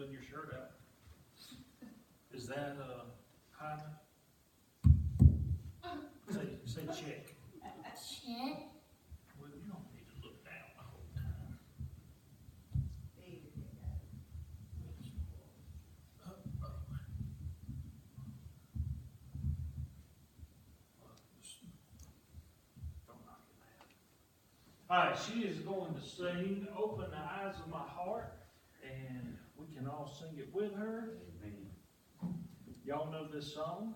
pulling your shirt out. Is that, Hyman? Say check. Check. Well, you don't need to look down the whole time. Don't knock it down. All right, she is going to sing "Open the Eyes of My Heart," and we can all sing it with her. Y'all know this song,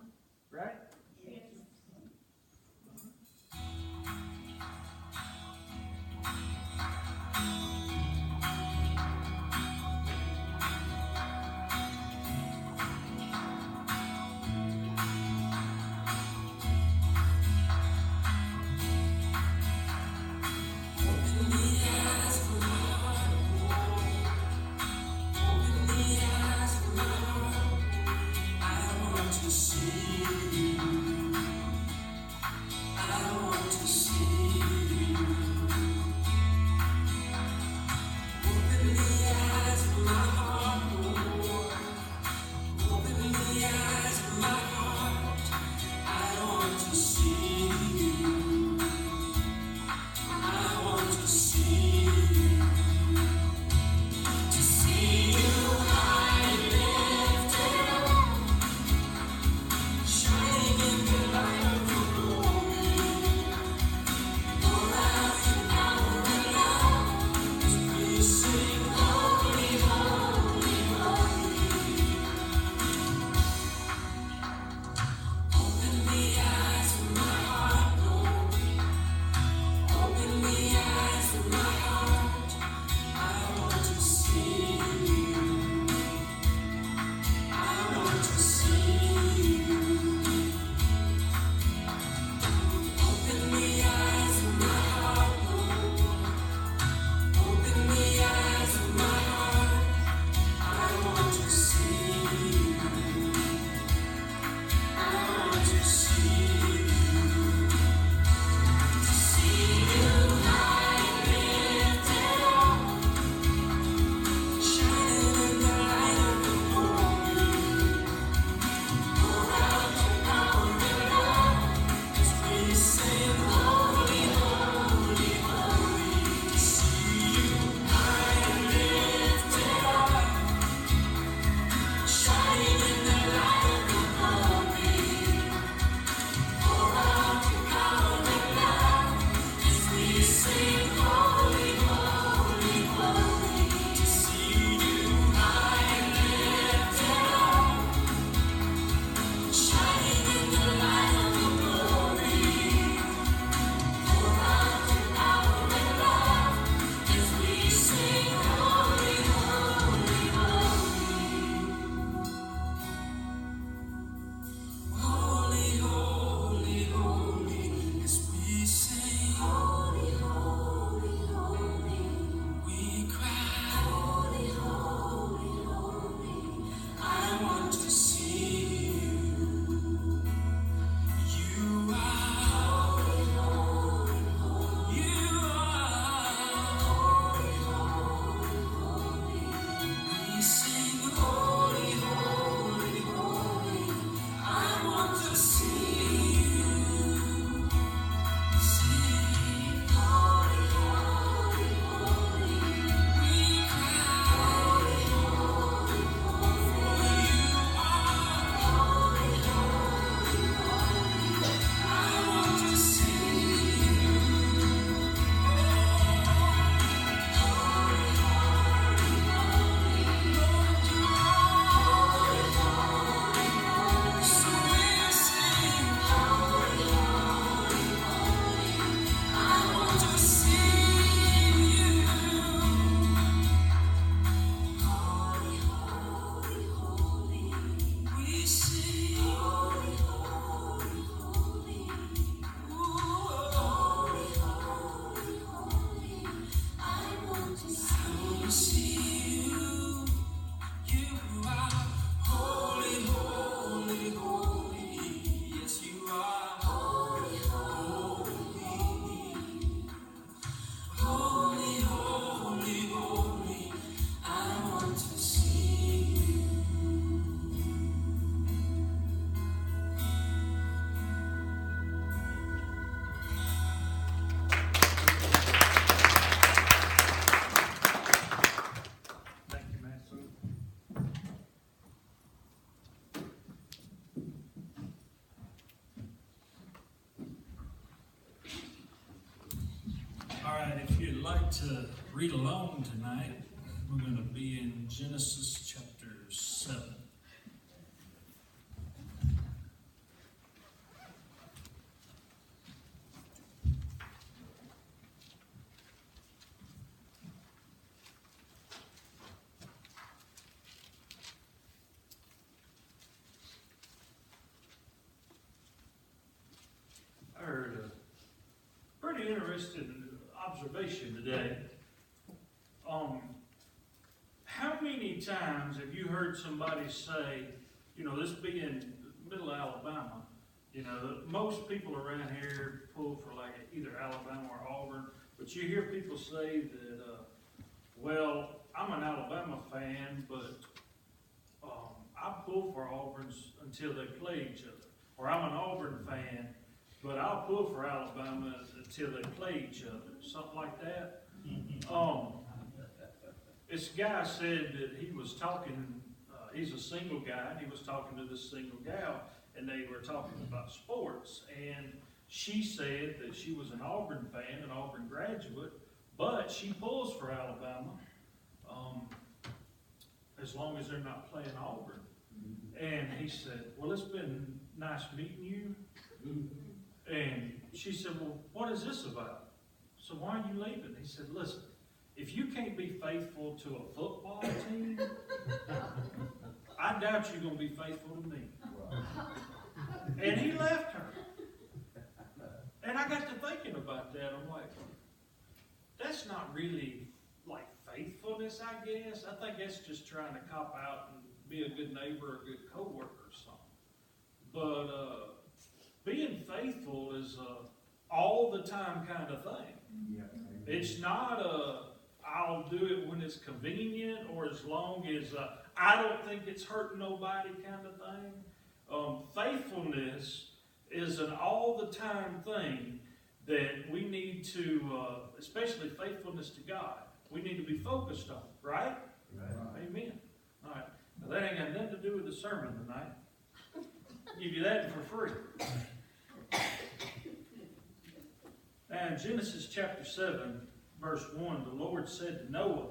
right? Yes. See like to read along tonight, we're going to be in Genesis chapter 7. I heard a pretty interesting observation today. How many times have you heard somebody say, this being middle Alabama, most people around here pull for like either Alabama or Auburn, but you hear people say that, well, I'm an Alabama fan, but I pull for Auburn's until they play each other. Or I'm an Auburn fan, but I'll pull for Alabama until they play each other. Something like that. This guy said that he was talking, he's a single guy, and he was talking to this single gal, and they were talking about sports. And she said that she was an Auburn fan, an Auburn graduate, but she pulls for Alabama as long as they're not playing Auburn. And he said, well, it's been nice meeting you. And she said, well, what is this about? So why are you leaving? He said, listen, if you can't be faithful to a football team, I doubt you're going to be faithful to me. And he left her. And I got to thinking about that. I'm like, that's not really like faithfulness, I guess. I think that's just trying to cop out and be a good neighbor or a good co-worker or something. But being faithful is all the time kind of thing. Yeah. It's not I'll do it when it's convenient or as long as I don't think it's hurting nobody kind of thing. Faithfulness is an all the time thing that we need to, especially faithfulness to God, we need to be focused on, right? Right. Amen. All right. Now that ain't got nothing to do with the sermon tonight. I'll give you that for free. Now in Genesis chapter 7, verse 1, the Lord said to Noah,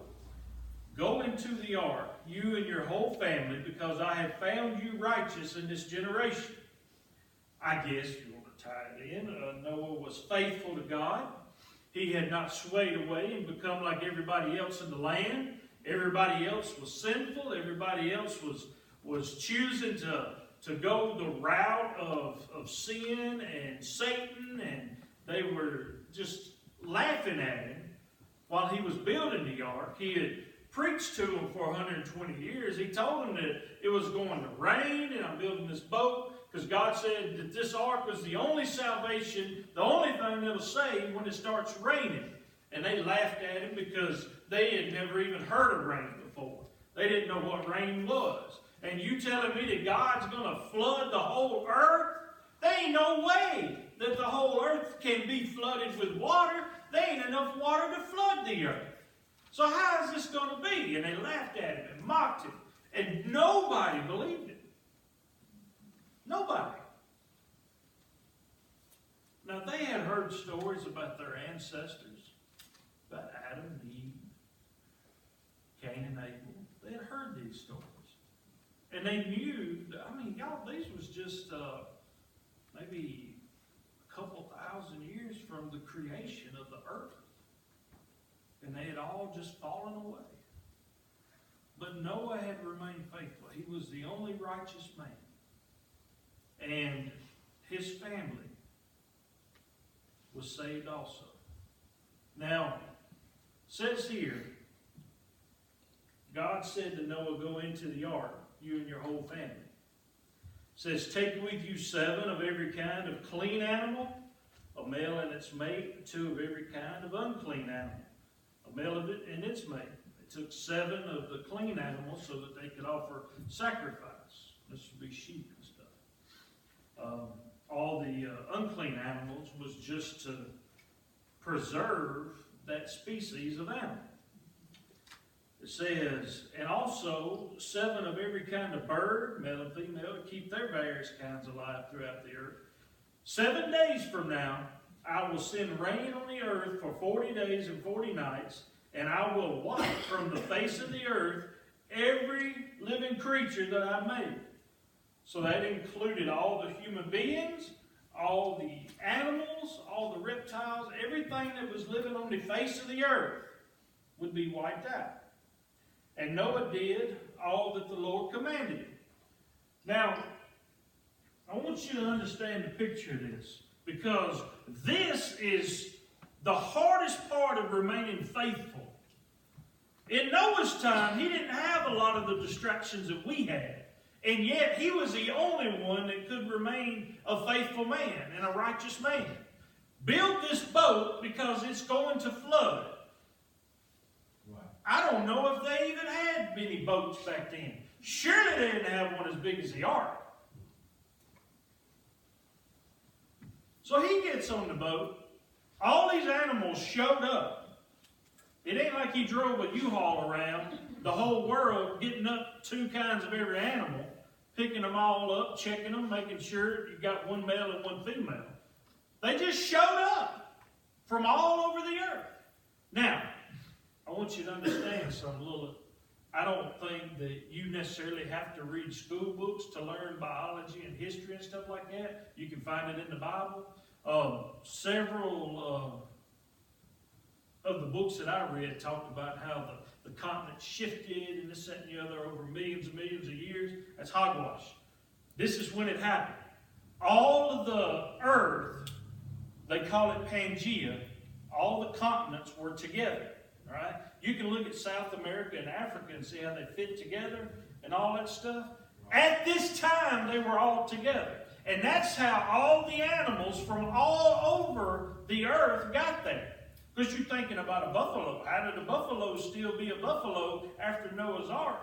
go into the ark, you and your whole family, because I have found you righteous in this generation. I guess you want to tie it in. Noah was faithful to God. He had not swayed away and become like everybody else in the land. Everybody else was sinful. Everybody else was choosing to go the route of sin and Satan, and they were just laughing at him while he was building the ark. He had preached to them for 120 years. He told them that it was going to rain, and I'm building this boat because God said that this ark was the only salvation, the only thing that'll save when it starts raining. And they laughed at him because they had never even heard of rain before. They didn't know what rain was. And you telling me that God's going to flood the whole earth? There ain't no way that the whole earth can be flooded with water. There ain't enough water to flood the earth. So how is this going to be? And they laughed at him and mocked him. And nobody believed him. Nobody. Now they had heard stories about their ancestors, about Adam and Eve, Cain and Abel. They had heard these stories. And they knew, y'all, these was just maybe a couple thousand years from the creation of the earth. And they had all just fallen away. But Noah had remained faithful. He was the only righteous man. And his family was saved also. Now, it says here, God said to Noah, go into the ark, you and your whole family. It says, take with you 7 of every kind of clean animal, a male and its mate, 2 of every kind of unclean animal, a male and its mate. They took 7 of the clean animals so that they could offer sacrifice. This would be sheep and stuff. All the unclean animals was just to preserve that species of animal. It says, and also 7 of every kind of bird, male and female, to keep their various kinds alive throughout the earth. 7 days from now, I will send rain on the earth for 40 days and 40 nights, and I will wipe from the face of the earth every living creature that I made. So that included all the human beings, all the animals, all the reptiles, everything that was living on the face of the earth would be wiped out. And Noah did all that the Lord commanded him. Now, I want you to understand the picture of this, because this is the hardest part of remaining faithful. In Noah's time, he didn't have a lot of the distractions that we had. And yet, he was the only one that could remain a faithful man and a righteous man. Build this boat because it's going to flood. Right. I don't know if they even had many boats back then. Surely they didn't have one as big as the ark. So he gets on the boat. All these animals showed up. It ain't like he drove a U-Haul around the whole world, getting up 2 kinds of every animal, picking them all up, checking them, making sure you got one male and one female. They just showed up from all over the earth. Now, I want you to understand something, little. I don't think that you necessarily have to read school books to learn biology and history and stuff like that. You can find it in the Bible. Several of the books that I read talked about how the continent shifted and this, that, and the other over millions and millions of years. That's hogwash. This is when it happened. All of the earth, they call it Pangea, all the continents were together. All right? You can look at South America and Africa and see how they fit together and all that stuff. At this time, they were all together. And that's how all the animals from all over the earth got there. Because you're thinking about a buffalo. How did a buffalo still be a buffalo after Noah's Ark?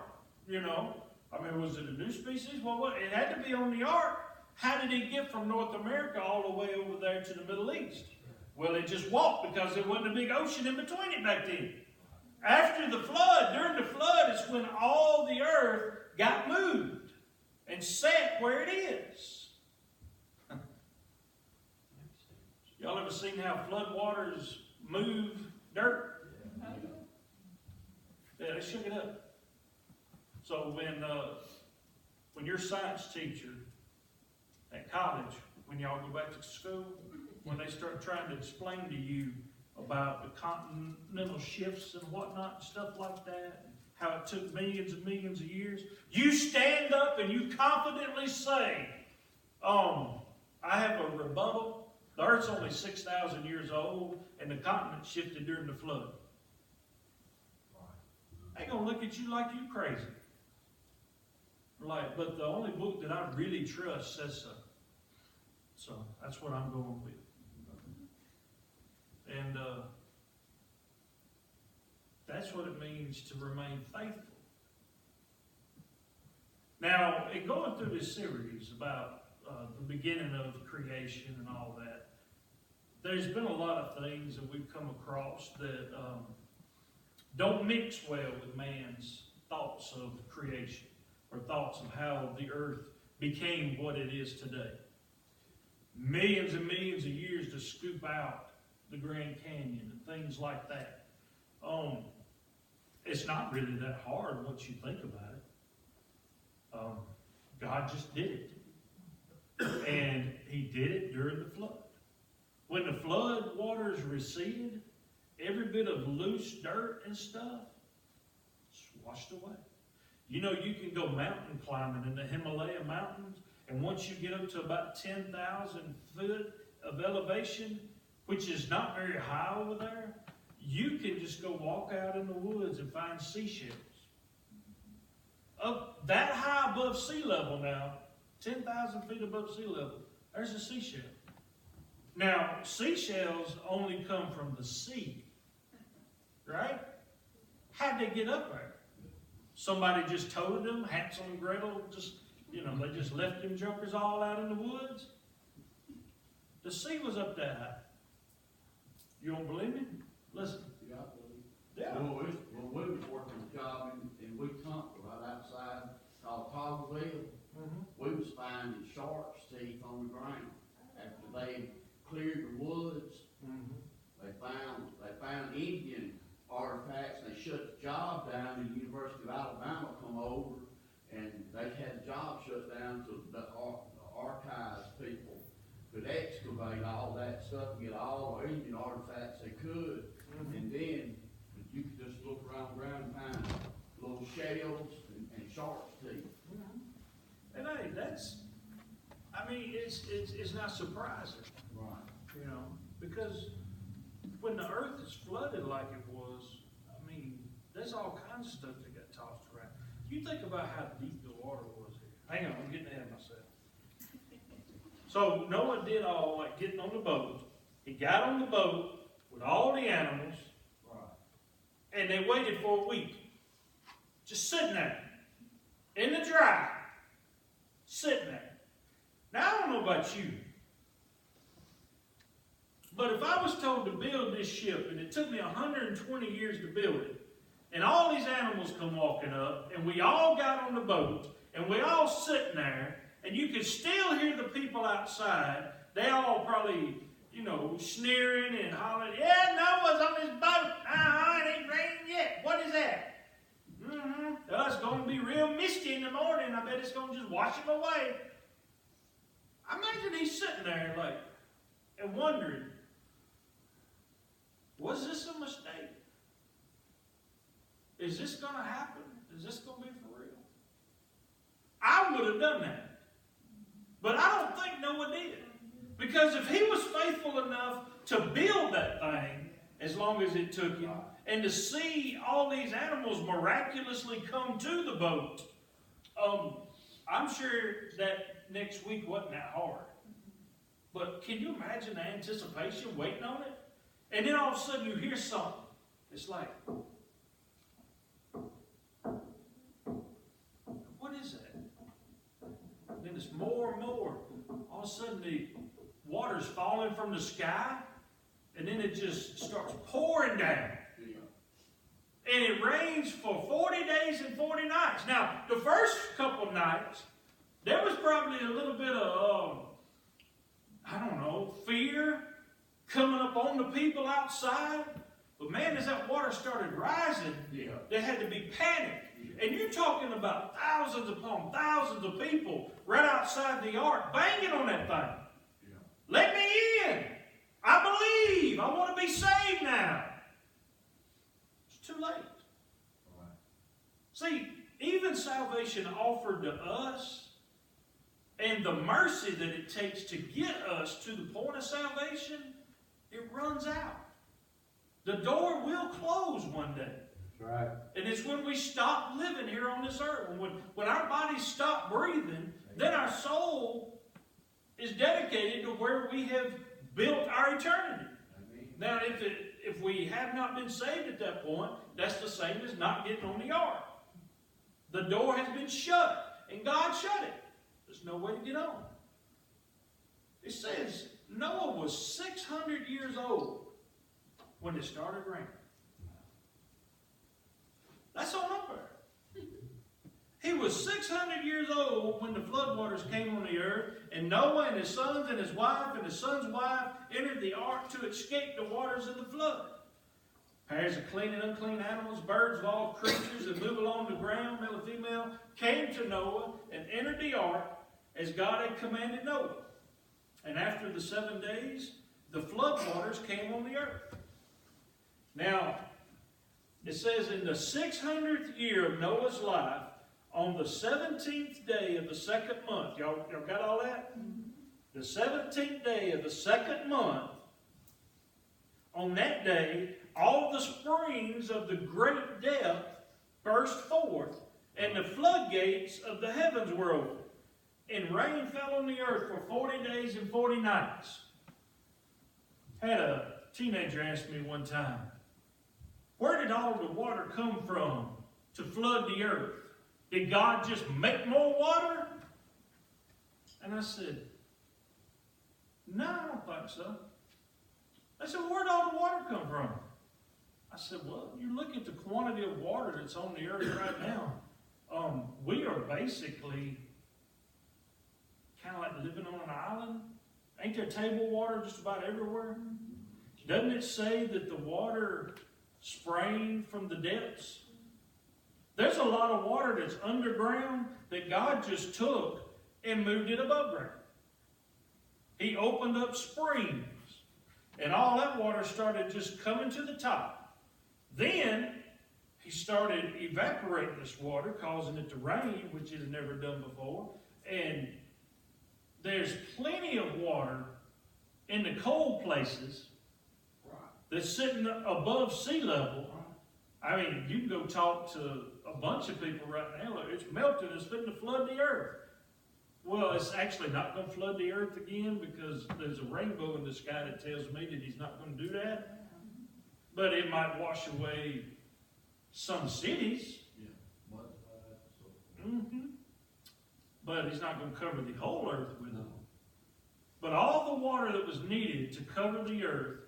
You know, I mean, was it a new species? Well, it had to be on the Ark. How did it get from North America all the way over there to the Middle East? Well, it just walked because there wasn't a big ocean in between it back then. After the flood, during the flood, is when all the earth got moved and set where it is. Y'all ever seen how floodwaters move dirt? Yeah, they shook it up. So when your science teacher at college, when y'all go back to school, when they start trying to explain to you about the continental shifts and whatnot, stuff like that, how it took millions and millions of years, you stand up and you confidently say, I have a rebuttal. The earth's only 6,000 years old, and the continent shifted during the flood. They're going to look at you like you crazy. But the only book that I really trust says so. So that's what I'm going with. And that's what it means to remain faithful. Now, in going through this series about the beginning of creation and all that, there's been a lot of things that we've come across that don't mix well with man's thoughts of creation or thoughts of how the earth became what it is today. Millions and millions of years to scoop out the Grand Canyon and things like that. It's not really that hard once you think about it. God just did it. And he did it during the flood. When the flood waters receded, every bit of loose dirt and stuff is washed away. You know, you can go mountain climbing in the Himalaya mountains, and once you get up to about 10,000 foot of elevation, which is not very high over there, you can just go walk out in the woods and find seashells. Up that high above sea level now, 10,000 feet above sea level, there's a seashell. Now, seashells only come from the sea, right? How'd they get up there? Somebody just towed them, Hansel and Gretel just, they just left them jokers all out in the woods? The sea was up that high. You don't believe me? Listen. Yeah, I believe. Yeah. Well, we was working a job and we camped right outside called Toggleville. Mm-hmm. We was finding shark's teeth on the ground after they cleared the woods found Indian artifacts. They shut the job down, and the University of Alabama come over, and they had the job shut down to the archives people could excavate all that stuff and get all the Indian artifacts they could. And then you could just look around the ground and find little shells and shark's teeth. And hey, it's not surprising, Right. you know, because when the earth is flooded like it was, there's all kinds of stuff that got tossed around. You think about how deep the water was here. Hang on, I'm getting ahead of myself. So Noah did all like getting on the boat. He got on the boat with all the animals, Right. and they waited for a week. Just sitting there, in the dry, sitting there. Now, I don't know about you, but if I was told to build this ship, and it took me 120 years to build it, and all these animals come walking up, and we all got on the boat, and we all sitting there, and you could still hear the people outside, they all probably, sneering and hollering, yeah, Noah's on his boat. It ain't raining yet. What is that? Oh, it's going to be real misty in the morning. I bet it's going to just wash him away. I imagine he's sitting there and wondering, was this a mistake? Is this going to happen? Is this going to be for real? I would have done that. But I don't think Noah did. Because if he was faithful enough to build that thing, as long as it took him, and to see all these animals miraculously come to the boat, I'm sure that next week wasn't that hard. But can you imagine the anticipation, waiting on it? And then all of a sudden you hear something. It's like, what is that? And then it's more and more. All of a sudden the water's falling from the sky, and then it just starts pouring down. And it rains for 40 days and 40 nights. Now, the first couple of nights, there was probably a little bit of, fear coming up on the people outside. But man, as that water started rising, there had to be panic. And you're talking about thousands upon thousands of people right outside the ark banging on that thing. Let me in. I believe. I want to be saved now. It's too late. See, even salvation offered to us and the mercy that it takes to get us to the point of salvation, it runs out. The door will close one day. That's right. And it's when we stop living here on this earth. When our bodies stop breathing, then our soul is dedicated to where we have built our eternity. Amen. Now, if we have not been saved at that point, that's the same as not getting on the ark. The door has been shut, and God shut it. There's no way to get on. It says Noah was 600 years old when it started raining. That's on up there. He was 600 years old when the floodwaters came on the earth, and Noah and his sons and his wife and his son's wife entered the ark to escape the waters of the flood. Pairs of clean and unclean animals, birds of all creatures that move along the ground, male and female, came to Noah and entered the ark as God had commanded Noah. And after the 7 days, the floodwaters came on the earth. Now, it says in the 600th year of Noah's life, on the 17th day of the second month, y'all got all that? The 17th day of the second month, on that day, all the springs of the great depth burst forth, and the floodgates of the heavens were opened. And rain fell on the earth for 40 days and 40 nights. Had a teenager ask me one time, where did all the water come from to flood the earth? Did God just make more water? And I said, no, I don't think so. They said, where did all the water come from? I said, well, you look at the quantity of water that's on the earth right now. We are basically kind of like living on an island. Ain't there table water just about everywhere? Doesn't it say that the water sprang from the depths? There's a lot of water that's underground that God just took and moved it above ground. He opened up springs, and all that water started just coming to the top. Then he started evaporating this water, causing it to rain, which it had never done before. And there's plenty of water in the cold places that's sitting above sea level. I mean, you can go talk to a bunch of people right now. It's melting. It's fitting to flood the earth. Well, it's actually not going to flood the earth again because there's a rainbow in the sky that tells me that he's not going to do that. But it might wash away some cities. But he's not going to cover the whole earth with it. But all the water that was needed to cover the earth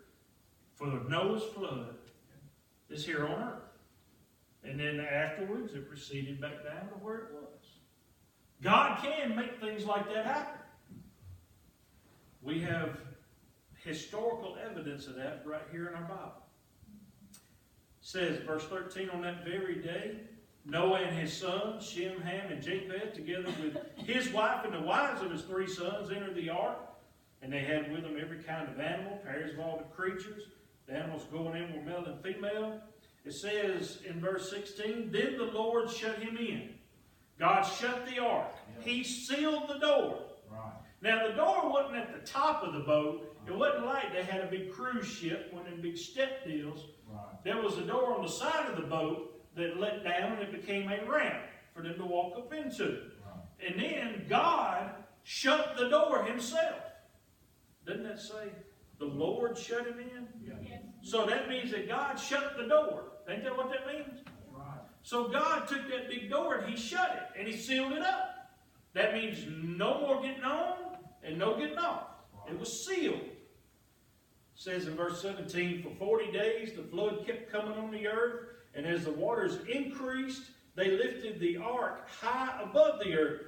for Noah's flood is here on earth. And then afterwards, it receded back down to where it was. God can make things like that happen. We have historical evidence of that right here in our Bible. It says, verse 13, on that very day, Noah and his sons, Shem, Ham, and Japheth, together with his wife and the wives of his 3 sons, entered the ark. And they had with them every kind of animal, pairs of all the creatures. The animals going in were male and female. It says in verse 16, then the Lord shut him in. God shut the ark. He sealed the door. Right. Now the door wasn't at the top of the boat. It wasn't like they had a big cruise ship, one of them big step deals. Right. There was a door on the side of the boat that let down and it became a ramp for them to walk up into. Right. And then God shut the door himself. Doesn't that say the Lord shut him in? Yeah. Yes. So that means that God shut the door. Ain't that what that means? Right. So God took that big door and he shut it and he sealed it up. That means no more getting on and no getting off. It was sealed. It says in verse 17, for 40 days the flood kept coming on the earth, and as the waters increased, they lifted the ark high above the earth.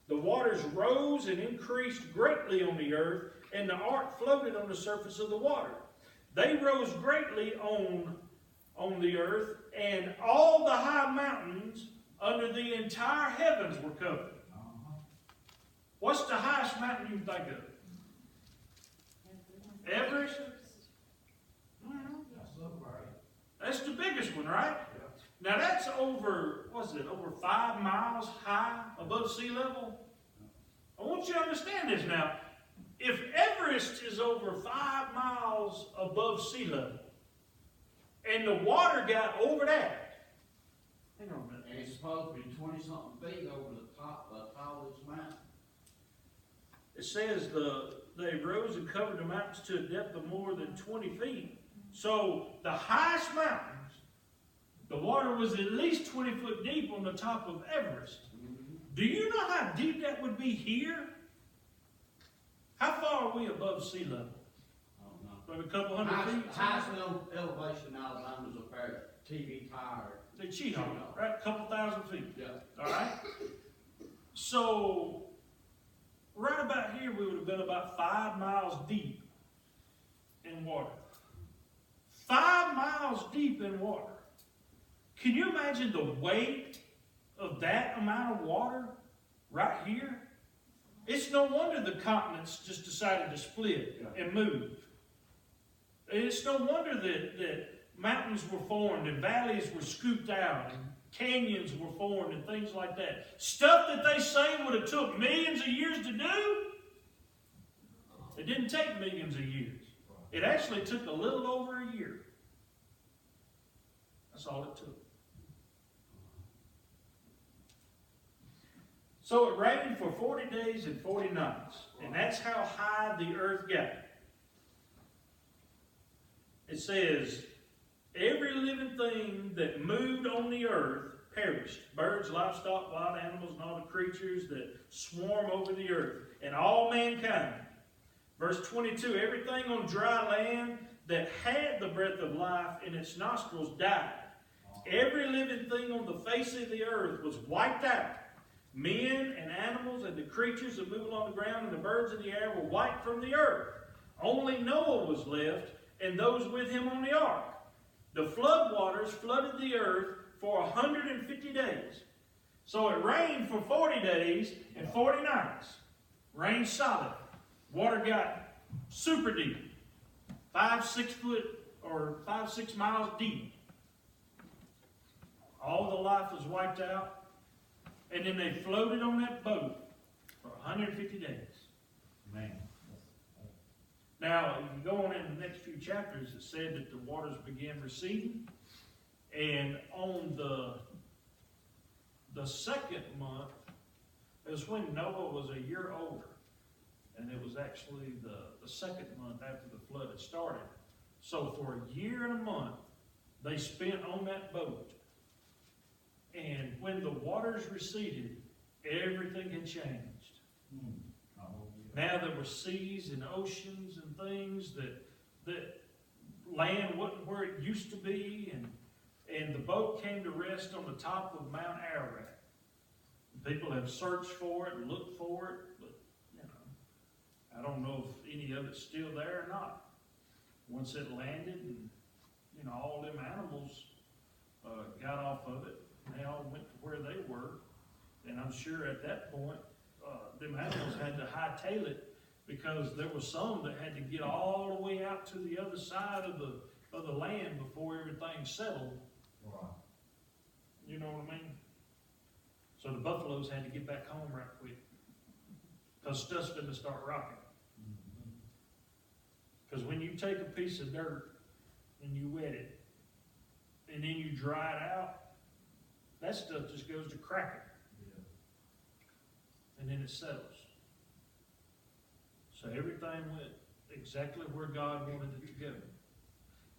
The waters rose and increased greatly on the earth, and the ark floated on the surface of the water. They rose greatly on the earth, and all the high mountains under the entire heavens were covered. What's the highest mountain you think of? Everest? That's up right. That's the biggest one, right? Now that's over, over 5 miles high above sea level? I want you to understand this now. If Everest is over 5 miles above sea level, and the water got over that, hang on a minute. And it's supposed to be 20-something feet over the top of the tallest mountain. It says they rose and covered the mountains to a depth of more than 20 feet. So the highest mountains, the water was at least 20 foot deep on the top of Everest. Do you know how deep that would be here? How far are we above sea level? I don't know. Maybe a couple hundred feet? Highest elevation in Alabama is up there at TV Tire. The Cheatham, right? A couple thousand feet. Yeah. All right? So, right about here, we would have been about 5 miles deep in water. 5 miles deep in water. Can you imagine the weight of that amount of water right here? It's no wonder the continents just decided to split and move. It's no wonder that mountains were formed and valleys were scooped out and canyons were formed and things like that. Stuff that they say would have took millions of years to do, it didn't take millions of years. It actually took a little over a year. That's all it took. So it rained for 40 days and 40 nights. And that's how high the earth got. It says, every living thing that moved on the earth perished. Birds, livestock, wild animals, and all the creatures that swarm over the earth. And all mankind. Verse 22, everything on dry land that had the breath of life in its nostrils died. Every living thing on the face of the earth was wiped out. Men and animals and the creatures that move along the ground and the birds in the air were wiped from the earth. Only Noah was left, and those with him on the ark. The flood waters flooded the earth for 150 days. So it rained for 40 days and 40 nights. Rained solid. Water got super deep. 5-6 foot or 5-6 miles deep. All the life was wiped out. And then they floated on that boat for 150 days. Man. Now, if you go on in the next few chapters, it said that the waters began receding. And on the second month, it was when Noah was a year older. And it was actually the second month after the flood had started. So for a year and a month, they spent on that boat. And when the waters receded, everything had changed. Now there were seas and oceans and things that land wasn't where it used to be, and the boat came to rest on the top of Mount Ararat. People have searched for it and looked for it, but I don't know if any of it's still there or not. Once it landed, and all them animals got off of it, and they all went to where they were, and I'm sure at that point, them animals had to hightail it, because there were some that had to get all the way out to the other side of the land before everything settled. Wow. You know what I mean? So the buffaloes had to get back home right quick, because stuff's going to start rocking. Because when you take a piece of dirt and you wet it, and then you dry it out, that stuff just goes to cracking. And then it settles. So everything went exactly where God wanted it to go.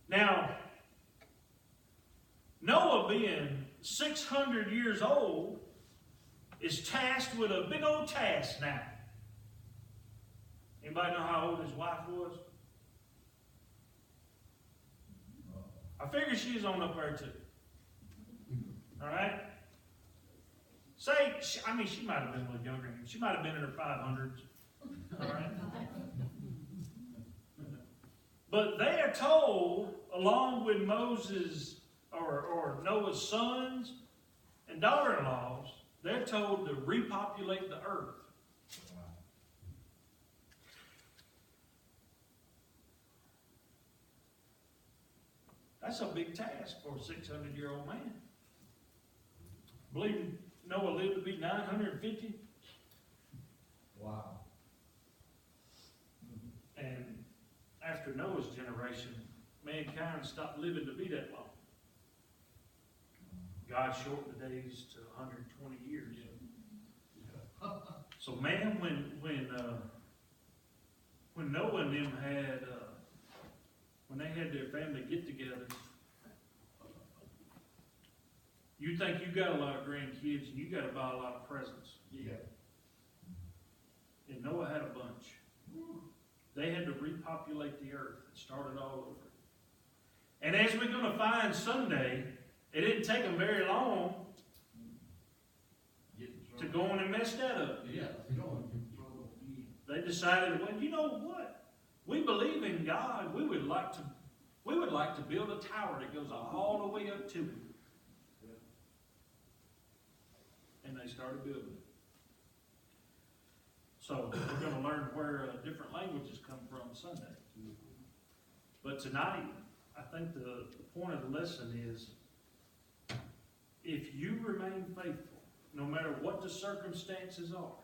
Now, Noah, being 600 years old, is tasked with a big old task now. Anybody know how old his wife was? I figure she's on up there too. All right? She might have been a little younger. She might have been in her 500s. All right? But they are told, along with Moses or Noah's sons and daughter-in-laws, they're told to repopulate the earth. That's a big task for a 600-year-old man. Believe Noah lived to be 950. Wow. And after Noah's generation, mankind stopped living to be that long. God shortened the days to 120 years. So man, when Noah and them had when they had their family get-togethers, you think you got a lot of grandkids and you got to buy a lot of presents. Yeah. And Noah had a bunch. They had to repopulate the earth and start it all over. And as we're going to find someday, it didn't take them very long to go on and mess that up. Yeah, They decided, well, you know what? We believe in God. We would like to build a tower that goes all the way up to Him. And they started building it. So we're going to learn where different languages come from Sunday. But tonight, I think the point of the lesson is, if you remain faithful, no matter what the circumstances are,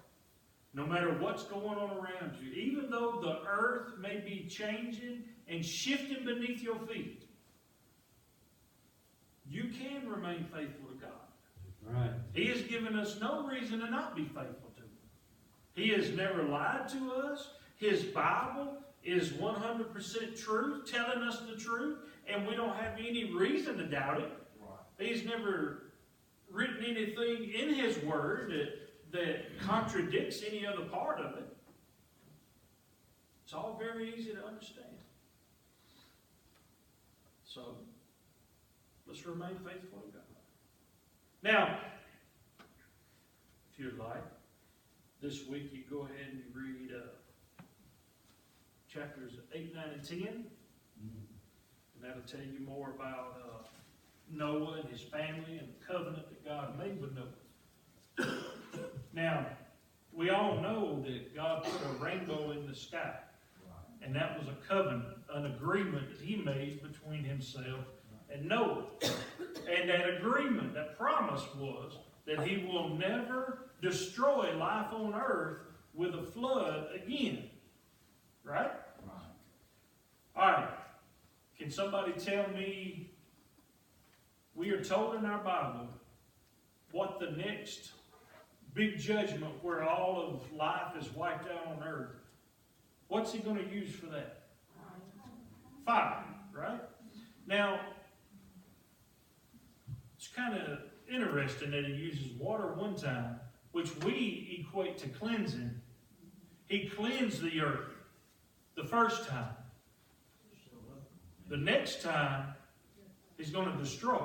no matter what's going on around you, even though the earth may be changing and shifting beneath your feet, you can remain faithful to God. Right. He has given us no reason to not be faithful to Him. He has never lied to us. His Bible is 100% truth, telling us the truth, and we don't have any reason to doubt it. Right. He's never written anything in His Word that contradicts any other part of it. It's all very easy to understand. So, let's remain faithful to God. Now, if you'd like, this week you go ahead and you read chapters 8, 9, and 10 And that'll tell you more about Noah and his family and the covenant that God made with Noah. Now, we all know that God put a rainbow in the sky. And that was a covenant, an agreement that he made between himself and Noah. And that agreement, that promise was that he will never destroy life on earth with a flood again. Right? All right. Can somebody tell me, we are told in our Bible what the next big judgment where all of life is wiped out on earth, what's he going to use for that? Fire, right? Now, it's kind of interesting that he uses water one time, which we equate to cleansing. He cleansed the earth the first time. The next time, he's going to destroy it.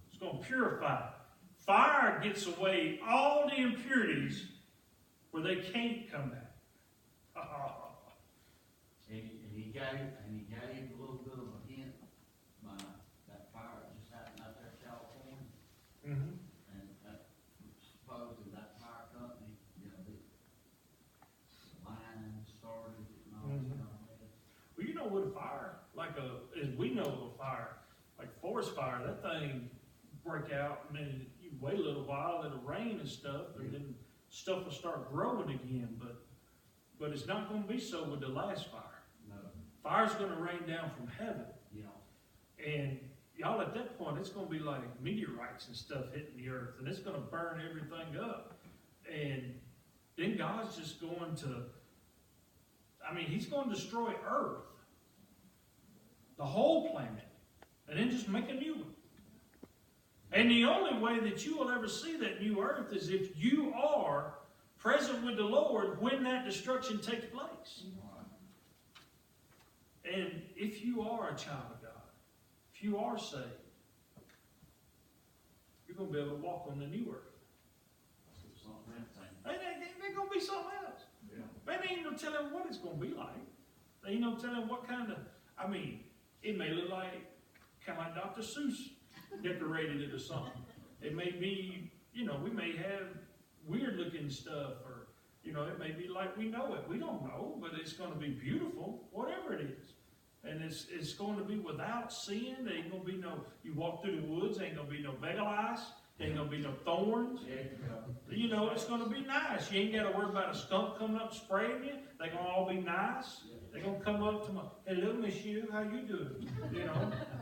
He's going to purify it. Fire gets away all the impurities where they can't come back. And he gave a little bit of a hint by that fire that just happened out there in California. Mm-hmm. And supposedly that fire company, you know, the line started and all that kind of thing. Well, you know what a fire, as we know of a fire, like forest fire, that thing break out and then you wait a little while, it'll rain and stuff, and then stuff will start growing again, but it's not going to be so with the last fire. No. Fire's going to rain down from heaven. You know. And y'all, at that point, it's going to be like meteorites and stuff hitting the earth, and it's going to burn everything up. And then God's just going to, he's going to destroy earth, the whole planet, and then just make a new one. And the only way that you will ever see that new earth is if you are present with the Lord when that destruction takes place. And if you are a child of God, if you are saved, you're going to be able to walk on the new earth. There's going to be something else. Yeah. Man, they ain't no telling what it's going to be like. They ain't no telling what kind of, it may look like, kind of like Dr. Seuss decorated it or something. It may be, we may have weird looking stuff, or, it may be like we know it. We don't know, but it's going to be beautiful, whatever it is. And it's going to be without sin. There ain't going to be no, you walk through the woods, ain't going to be no beggar lice, there ain't going to be no thorns. It's going to be nice. You ain't got to worry about a skunk coming up spraying you. They're going to all be nice. They're going to come up to hello, monsieur, how you doing?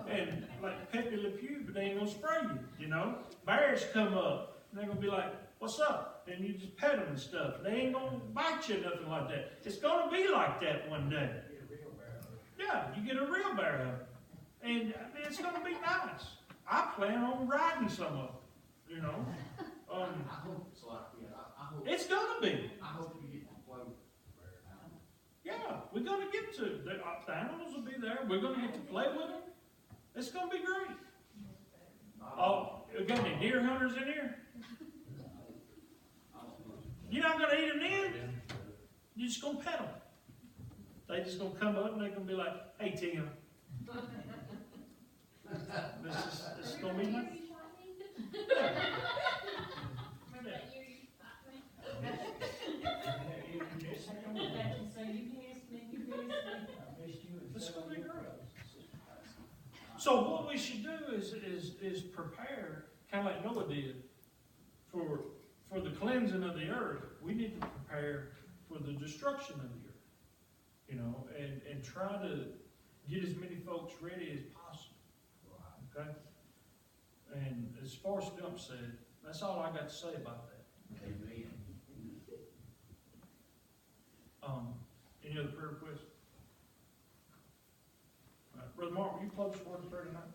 And like Pepe Le Pew, but they ain't going to spray you, Bears come up, and they're going to be like, what's up? And you just pet them and stuff. They ain't going to bite you or nothing like that. It's going to be like that one day. Yeah, you get a real bear hug. And it's going to be nice. I plan on riding some of them, I hope it's like that. I hope. It's going to be. I hope you get to play with bear. Yeah, we're going to get to. The animals will be there. We're going to get to play with them. It's going to be great. Oh, we got any deer hunters in here? You're not going to eat them then? You're just going to pet them. They just going to come up and they're going to be like, hey, Tim. This is going to be nice. This is going to be great. So what we should do is prepare, kind of like Noah did, for the cleansing of the earth. We need to prepare for the destruction of the earth, and try to get as many folks ready as possible. Okay? And as far as Stump said, that's all I got to say about that. Amen. Any other prayer requests? All right, Brother Mark, will you close for the prayer tonight?